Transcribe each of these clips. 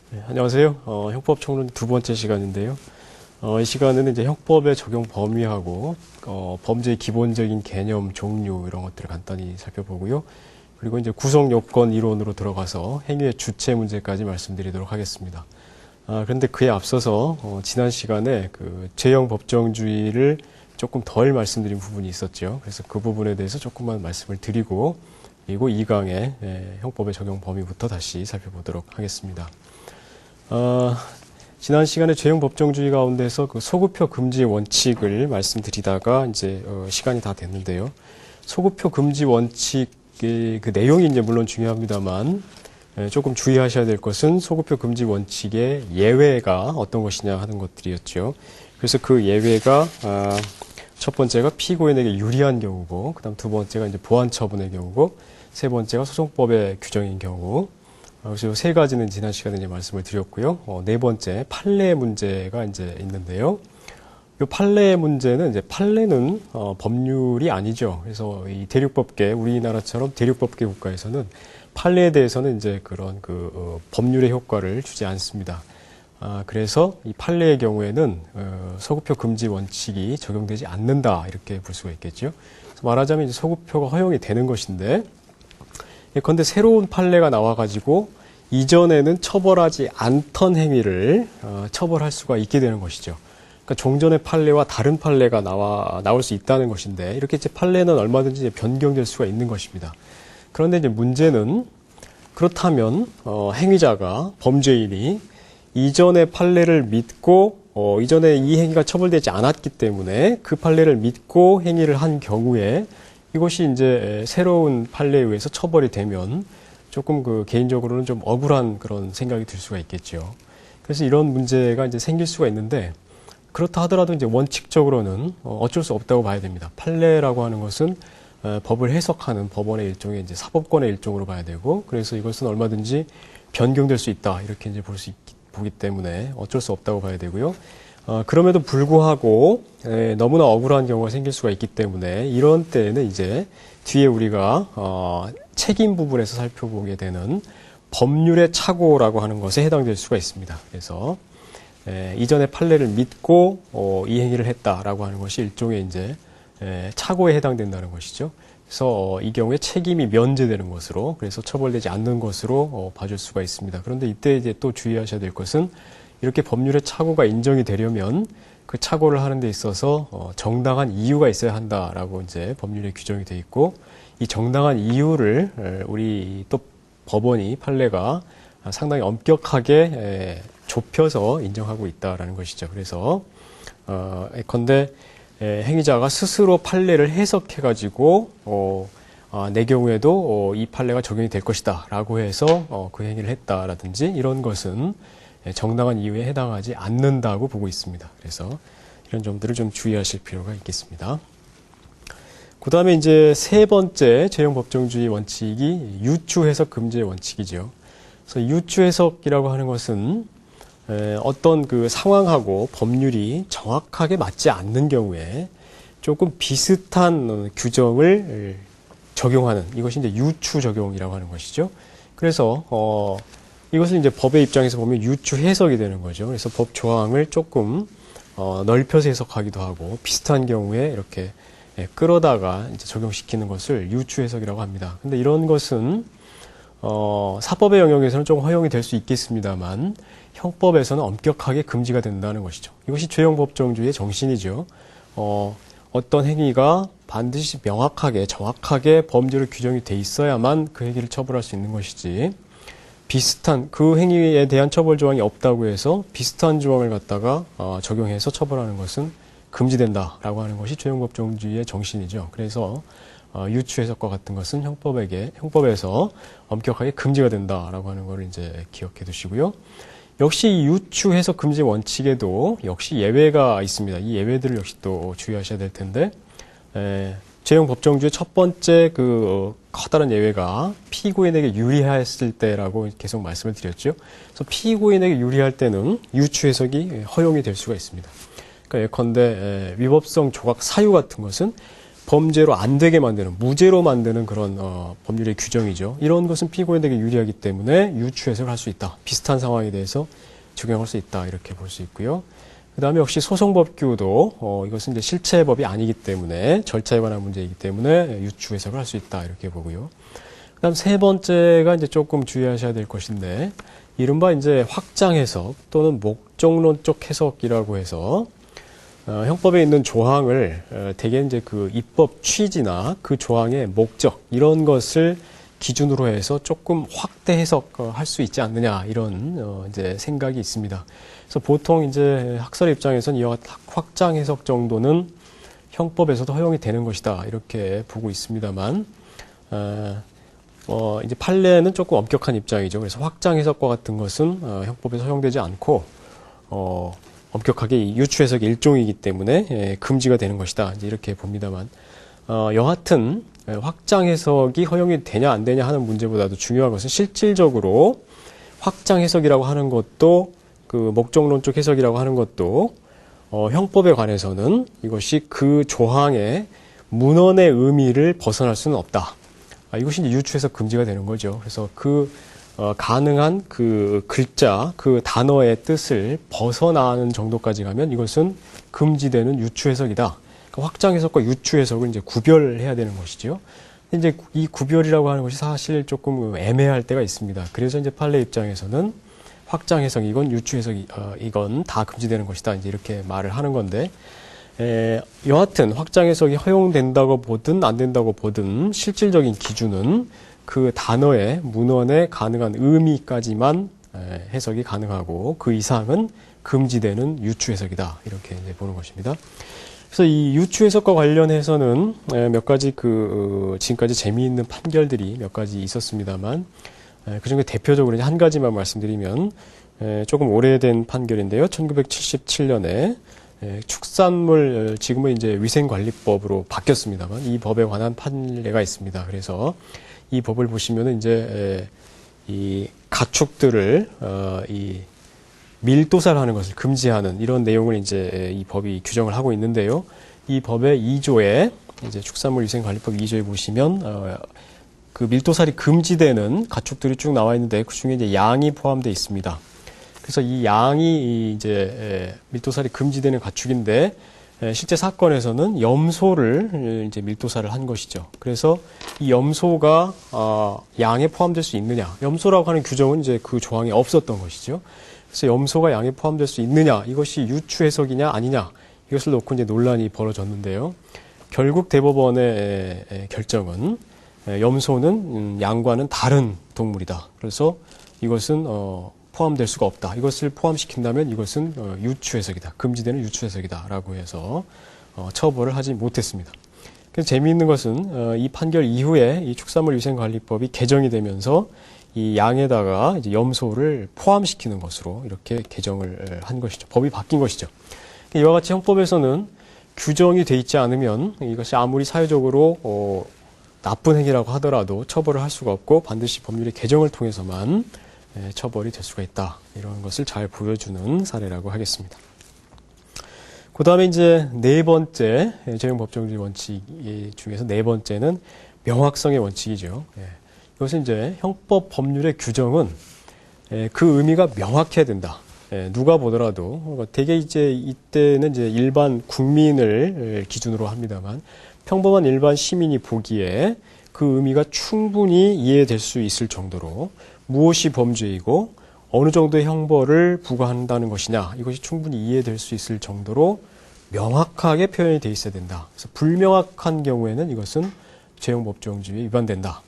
네, 안녕하세요. 형법 총론 두 번째 시간인데요. 이 시간은 이제 형법의 적용 범위하고 범죄의 기본적인 개념, 종류 이런 것들을 간단히 살펴보고요. 그리고 이제 구성 요건 이론으로 들어가서 행위의 주체 문제까지 말씀드리도록 하겠습니다. 그런데 그에 앞서서 지난 시간에 그 죄형 법정주의를 조금 덜 말씀드린 부분이 있었죠. 그래서 그 부분에 대해서 조금만 말씀을 드리고 그리고 2강의 형법의 적용 범위부터 다시 살펴보도록 하겠습니다. 지난 시간에 죄형 법정주의 가운데서 그 소급표 금지 원칙을 말씀드리다가 이제 시간이 다 됐는데요. 소급표 금지 원칙의 그 내용이 이제 물론 중요합니다만 조금 주의하셔야 될 것은 소급표 금지 원칙의 예외가 어떤 것이냐 하는 것들이었죠. 그래서 그 예외가 첫 번째가 피고인에게 유리한 경우고, 그다음 두 번째가 이제 보완 처분의 경우고, 세 번째가 소송법의 규정인 경우. 그래서 세 가지는 지난 시간에 이제 말씀을 드렸고요. 네 번째 판례 문제가 이제 있는데요. 이 판례 문제는 이제 판례는 법률이 아니죠. 그래서 이 대륙법계 우리나라처럼 대륙법계 국가에서는 판례에 대해서는 이제 그런 법률의 효과를 주지 않습니다. 그래서 이 판례의 경우에는 소급표 금지 원칙이 적용되지 않는다 이렇게 볼 수가 있겠죠. 그래서 말하자면 이제 소급표가 허용이 되는 것인데, 그런데 새로운 판례가 나와가지고 이전에는 처벌하지 않던 행위를 처벌할 수가 있게 되는 것이죠. 그러니까 종전의 판례와 다른 판례가 나올 수 있다는 것인데, 이렇게 이제 판례는 얼마든지 변경될 수가 있는 것입니다. 그런데 이제 문제는 그렇다면 행위자가 범죄인이 이전의 판례를 믿고 이전에 이 행위가 처벌되지 않았기 때문에 그 판례를 믿고 행위를 한 경우에 이것이 이제 새로운 판례에 의해서 처벌이 되면 조금 개인적으로는 좀 억울한 그런 생각이 들 수가 있겠죠. 그래서 이런 문제가 이제 생길 수가 있는데, 그렇다 하더라도 이제 원칙적으로는 어쩔 수 없다고 봐야 됩니다. 판례라고 하는 것은 법을 해석하는 법원의 일종의 이제 사법권의 일종으로 봐야 되고, 그래서 이것은 얼마든지 변경될 수 있다 이렇게 이제 보기 때문에 어쩔 수 없다고 봐야 되고요. 그럼에도 불구하고 너무나 억울한 경우가 생길 수가 있기 때문에 이런 때에는 이제 뒤에 우리가 책임 부분에서 살펴보게 되는 법률의 착오라고 하는 것에 해당될 수가 있습니다. 그래서 이전의 판례를 믿고 이 행위를 했다라고 하는 것이 일종의 이제 착오에 해당된다는 것이죠. 그래서 이 경우에 책임이 면제되는 것으로, 그래서 처벌되지 않는 것으로 봐줄 수가 있습니다. 그런데 이때 이제 또 주의하셔야 될 것은, 이렇게 법률의 착오가 인정이 되려면 그 착오를 하는 데 있어서 정당한 이유가 있어야 한다라고 이제 법률에 규정이 되어 있고, 이 정당한 이유를 우리 또 법원이 판례가 상당히 엄격하게 좁혀서 인정하고 있다라는 것이죠. 그래서 예컨대 행위자가 스스로 판례를 해석해가지고 내 경우에도 이 판례가 적용이 될 것이다 라고 해서 그 행위를 했다라든지 이런 것은 정당한 이유에 해당하지 않는다고 보고 있습니다. 그래서 이런 점들을 좀 주의하실 필요가 있겠습니다. 그 다음에 이제 세 번째 죄형 법정주의 원칙이 유추 해석 금지의 원칙이죠. 그래서 유추 해석이라고 하는 것은 어떤 그 상황하고 법률이 정확하게 맞지 않는 경우에 조금 비슷한 규정을 적용하는, 이것이 이제 유추 적용이라고 하는 것이죠. 그래서 이것을 이제 법의 입장에서 보면 유추 해석이 되는 거죠. 그래서 법 조항을 조금 넓혀서 해석하기도 하고, 비슷한 경우에 이렇게 끌어다가 이제 적용시키는 것을 유추 해석이라고 합니다. 근데 이런 것은 사법의 영역에서는 좀 허용이 될 수 있겠습니다만 형법에서는 엄격하게 금지가 된다는 것이죠. 이것이 죄형 법정주의의 정신이죠. 어떤 행위가 반드시 명확하게 정확하게 범죄로 규정이 돼 있어야만 그 행위를 처벌할 수 있는 것이지, 비슷한 그 행위에 대한 처벌 조항이 없다고 해서 비슷한 조항을 갖다가 적용해서 처벌하는 것은 금지된다라고 하는 것이 죄형 법정주의의 정신이죠. 그래서 유추 해석과 같은 것은 형법에서 엄격하게 금지가 된다라고 하는 것을 이제 기억해 두시고요. 역시 이 유추 해석 금지 원칙에도 역시 예외가 있습니다. 이 예외들을 역시 또 주의하셔야 될 텐데, 죄형 법정주의 첫 번째 커다란 예외가 피고인에게 유리했을 때라고 계속 말씀을 드렸죠. 그래서 피고인에게 유리할 때는 유추 해석이 허용이 될 수가 있습니다. 그러니까 예컨대 위법성 조각 사유 같은 것은 범죄로 안 되게 만드는, 무죄로 만드는 그런 법률의 규정이죠. 이런 것은 피고인에게 유리하기 때문에 유추 해석을 할 수 있다. 비슷한 상황에 대해서 적용할 수 있다. 이렇게 볼 수 있고요. 그 다음에 역시 소송법규도 이것은 이제 실체법이 아니기 때문에 절차에 관한 문제이기 때문에 유추 해석을 할 수 있다. 이렇게 보고요. 그 다음 세 번째가 이제 조금 주의하셔야 될 것인데, 이른바 이제 확장 해석 또는 목적론적 해석이라고 해서 형법에 있는 조항을 대개 이제 그 입법 취지나 그 조항의 목적 이런 것을 기준으로 해서 조금 확대 해석할 수 있지 않느냐 이런 이제 생각이 있습니다. 그래서 보통 이제 학설 입장에서는 이와 같은 확장 해석 정도는 형법에서도 허용이 되는 것이다 이렇게 보고 있습니다만, 이제 판례는 조금 엄격한 입장이죠. 그래서 확장 해석과 같은 것은 형법에서 허용되지 않고 엄격하게 유추 해석의 일종이기 때문에 금지가 되는 것이다. 이제 이렇게 봅니다만, 여하튼 확장 해석이 허용이 되냐 안 되냐 하는 문제보다도 중요한 것은 실질적으로 확장 해석이라고 하는 것도 그 목적론적 해석이라고 하는 것도 형법에 관해서는 이것이 그 조항의 문헌의 의미를 벗어날 수는 없다. 이것이 이제 유추 해석 금지가 되는 거죠. 그래서 가능한 그 글자, 그 단어의 뜻을 벗어나는 정도까지 가면 이것은 금지되는 유추 해석이다. 그러니까 확장 해석과 유추 해석을 이제 구별해야 되는 것이죠. 이제 이 구별이라고 하는 것이 사실 조금 애매할 때가 있습니다. 그래서 이제 판례 입장에서는 확장 해석, 이건 유추 해석, 이건 다 금지되는 것이다. 이제 이렇게 말을 하는 건데, 여하튼 확장 해석이 허용된다고 보든 안 된다고 보든 실질적인 기준은 그 단어의 문헌의 가능한 의미까지만 해석이 가능하고 그 이상은 금지되는 유추 해석이다. 이렇게 이제 보는 것입니다. 그래서 이 유추 해석과 관련해서는 몇 가지 지금까지 재미있는 판결들이 몇 가지 있었습니다만, 그중에 대표적으로 한 가지만 말씀드리면 조금 오래된 판결인데요. 1977년에 축산물, 지금은 이제 위생관리법으로 바뀌었습니다만 이 법에 관한 판례가 있습니다. 그래서 이 법을 보시면은 이제 이 가축들을 이 밀도살하는 것을 금지하는 이런 내용을 이제 이 법이 규정을 하고 있는데요. 이 법의 2조에 이제 축산물위생관리법 2조에 보시면 그 밀도살이 금지되는 가축들이 쭉 나와 있는데 그 중에 이제 양이 포함되어 있습니다. 그래서 이 양이 이제 밀도살이 금지되는 가축인데 실제 사건에서는 염소를 이제 밀도살을 한 것이죠. 그래서 이 염소가 양에 포함될 수 있느냐? 염소라고 하는 규정은 이제 그 조항에 없었던 것이죠. 그래서 염소가 양에 포함될 수 있느냐? 이것이 유추 해석이냐 아니냐? 이것을 놓고 이제 논란이 벌어졌는데요. 결국 대법원의 결정은 염소는 양과는 다른 동물이다. 그래서 이것은 포함될 수가 없다. 이것을 포함시킨다면 이것은 유추 해석이다. 금지되는 유추 해석이다라고 해서 처벌을 하지 못했습니다. 그래서 재미있는 것은 이 판결 이후에 이 축산물위생관리법이 개정이 되면서 이 양에다가 이제 염소를 포함시키는 것으로 이렇게 개정을 한 것이죠. 법이 바뀐 것이죠. 이와 같이 형법에서는 규정이 돼 있지 않으면 이것이 아무리 사회적으로 나쁜 행위라고 하더라도 처벌을 할 수가 없고 반드시 법률의 개정을 통해서만 처벌이 될 수가 있다. 이런 것을 잘 보여주는 사례라고 하겠습니다. 그 다음에 이제 네 번째 적용법정주의 원칙 중에서 네 번째는 명확성의 원칙이죠. 이것은 이제 형법 법률의 규정은 그 의미가 명확해야 된다. 누가 보더라도 되게 이제 이때는 이제 일반 국민을 기준으로 합니다만 평범한 일반 시민이 보기에 그 의미가 충분히 이해될 수 있을 정도로 무엇이 범죄이고 어느 정도의 형벌을 부과한다는 것이냐 이것이 충분히 이해될 수 있을 정도로 명확하게 표현이 돼 있어야 된다. 그래서 불명확한 경우에는 이것은 재형법정주의에 위반된다.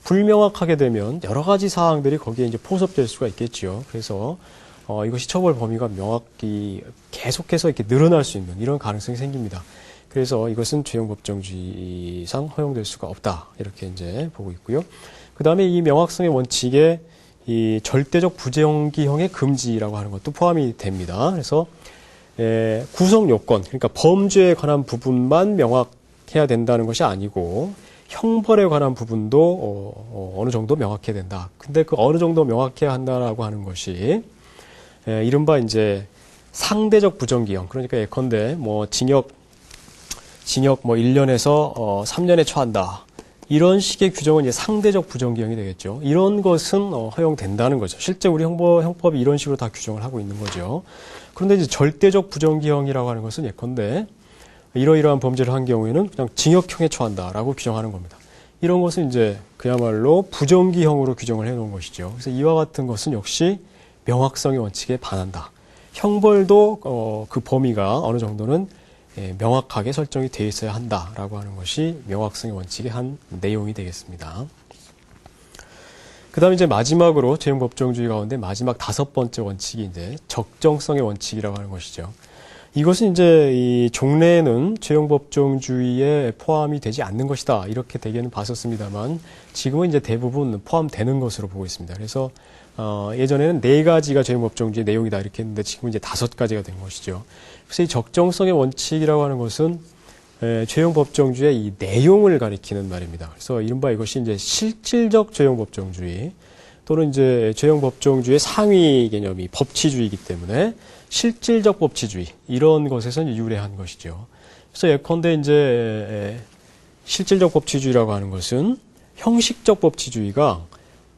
불명확하게 되면 여러 가지 사항들이 거기에 이제 포섭될 수가 있겠지요. 그래서 이것이 처벌 범위가 명확히 계속해서 이렇게 늘어날 수 있는 이런 가능성이 생깁니다. 그래서 이것은 재형법정주의상 허용될 수가 없다. 이렇게 이제 보고 있고요. 그 다음에 이 명확성의 원칙에 이 절대적 부정기형의 금지라고 하는 것도 포함이 됩니다. 그래서 구성 요건, 그러니까 범죄에 관한 부분만 명확해야 된다는 것이 아니고 형벌에 관한 부분도 어느 정도 명확해야 된다. 근데 그 어느 정도 명확해야 한다라고 하는 것이 이른바 이제 상대적 부정기형, 그러니까 예컨대 뭐 징역 징역 뭐 1년에서 3년에 처한다. 이런 식의 규정은 이제 상대적 부정기형이 되겠죠. 이런 것은 허용된다는 거죠. 실제 우리 형법이 이런 식으로 다 규정을 하고 있는 거죠. 그런데 이제 절대적 부정기형이라고 하는 것은 예컨대 이러이러한 범죄를 한 경우에는 그냥 징역형에 처한다라고 규정하는 겁니다. 이런 것은 이제 그야말로 부정기형으로 규정을 해놓은 것이죠. 그래서 이와 같은 것은 역시 명확성의 원칙에 반한다. 형벌도 그 범위가 어느 정도는 명확하게 설정이 되어 있어야 한다라고 하는 것이 명확성의 원칙의 한 내용이 되겠습니다. 그 다음에 이제 마지막으로 죄형법정주의 가운데 마지막 5번째 원칙이 이제 적정성의 원칙이라고 하는 것이죠. 이것은 이제 이 종래에는 죄형법정주의에 포함이 되지 않는 것이다. 이렇게 대개는 봤었습니다만 지금은 이제 대부분 포함되는 것으로 보고 있습니다. 그래서 예전에는 4가지가 죄형법정주의 내용이다 이렇게 했는데 지금은 이제 5가지가 된 것이죠. 그래서 이 적정성의 원칙이라고 하는 것은 죄형법정주의의 이 내용을 가리키는 말입니다. 그래서 이른바 이것이 이제 실질적 죄형법정주의 또는 이제 죄형법정주의의 상위 개념이 법치주의이기 때문에 실질적 법치주의 이런 것에서 유래한 것이죠. 그래서 예컨대 이제 실질적 법치주의라고 하는 것은 형식적 법치주의가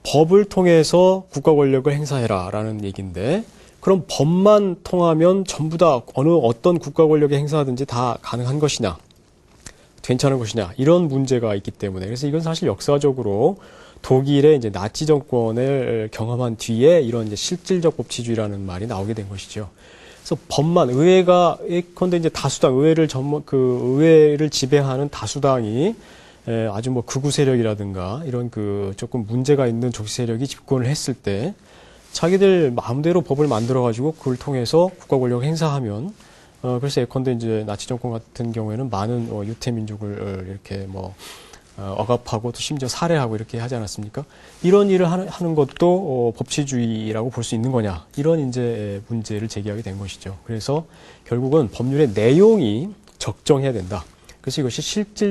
법을 통해서 국가 권력을 행사해라라는 얘기인데 그럼 법만 통하면 전부 다 어떤 국가 권력의 행사든지 다 가능한 것이냐, 괜찮은 것이냐 이런 문제가 있기 때문에 그래서 이건 사실 역사적으로 독일의 이제 나치 정권을 경험한 뒤에 이런 이제 실질적 법치주의라는 말이 나오게 된 것이죠. 그래서 법만 의회가 예컨대 이제 다수당 의회를 지배하는 다수당이 아주 뭐 극우 세력이라든가 이런 그 조금 문제가 있는 정치 세력이 집권을 했을 때 자기들 마음대로 법을 만들어 가지고 그걸 통해서 국가 권력을 행사하면 그래서 예컨대 이제 나치 정권 같은 경우에는 많은 유태 민족을 이렇게 뭐 억압하고 또 심지어 살해하고 이렇게 하지 않았습니까? 이런 일을 하는 것도 법치주의라고 볼 수 있는 거냐? 이런 이제 문제를 제기하게 된 것이죠. 그래서 결국은 법률의 내용이 적정해야 된다. 그래서 이것이 실질